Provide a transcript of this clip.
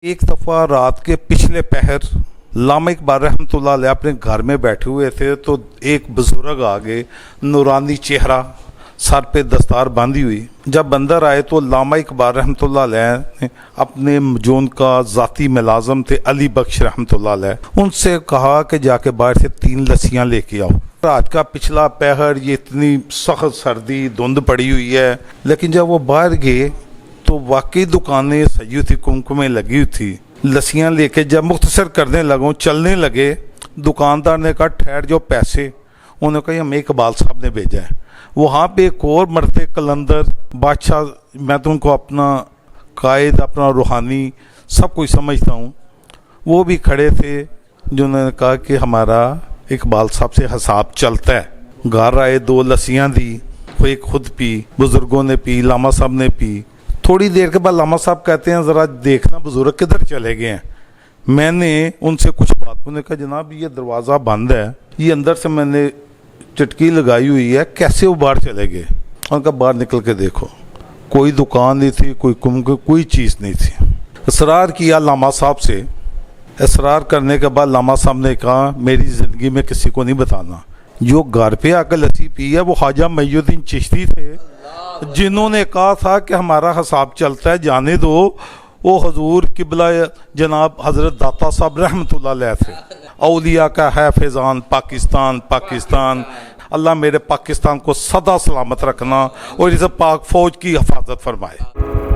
एक दफ़ा रात के पिछले पहर लामा इकबाल रहमतुल्लाह अलैह अपने घर में बैठे हुए थे तो एक बुजुर्ग आ गए, नूरानी चेहरा, सर पे दस्तार बांधी हुई। जब अंदर आए तो लामा इकबाल रहमतुल्लाह अलैह ने अपने जो उनका ज़ाती मुलाज़म थे अली बख्श रहमतुल्लाह अलैह, उनसे कहा कि जाके बाहर से 3 लस्सियाँ लेके आओ। रात का पिछला पहर, ये इतनी सख्त सर्दी, धुंध पड़ी हुई है, लेकिन जब वो बाहर गए तो वाकई दुकानें सजी हुई थी, कुमकुमें लगी हुई थी। लस्सियाँ लेके जब मुख्तसर करने लगो, चलने लगे, दुकानदार ने कहा ठहर जो पैसे। उन्होंने कहा हमें इकबाल साहब ने भेजा है। वहाँ पे एक और मरते कलंदर बादशाह, मैं तो उनको अपना कायद, अपना रूहानी सब कुछ समझता हूँ, वो भी खड़े थे जिन्होंने कहा कि हमारा इकबाल साहब से हिसाब चलता है। घर आए, 2 लस्सियाँ दी, वो एक खुद पी, बुजुर्गों ने पी, लामा साहब ने पी। थोड़ी देर के बाद लामा साहब कहते हैं ज़रा देखना बुजुर्ग किधर चले गए हैं। मैंने उनसे कुछ बात, उन्होंने कहा जनाब ये दरवाज़ा बंद है, ये अंदर से मैंने चटकी लगाई हुई है, कैसे वो बाहर चले गए। उनका बाहर निकल के देखो, कोई दुकान नहीं थी, कोई चीज़ नहीं थी। इसरार किया लामा साहब से। इसरार करने के बाद लामा साहब ने कहा मेरी ज़िंदगी में किसी को नहीं बताना। जो घर पे आकर लस्सी पी है वो ख्वाजा मुइनुद्दीन चिश्ती थे, जिन्होंने कहा था कि हमारा हिसाब चलता है, जाने दो। वो हजूर किबला जनाब हज़रत दाता साहब रहमतुल्लाह अलैह थे। औलिया का है फैज़ान पाकिस्तान, पाकिस्तान। अल्लाह मेरे पाकिस्तान को सदा सलामत रखना और इस पाक फौज की हिफाजत फरमाए।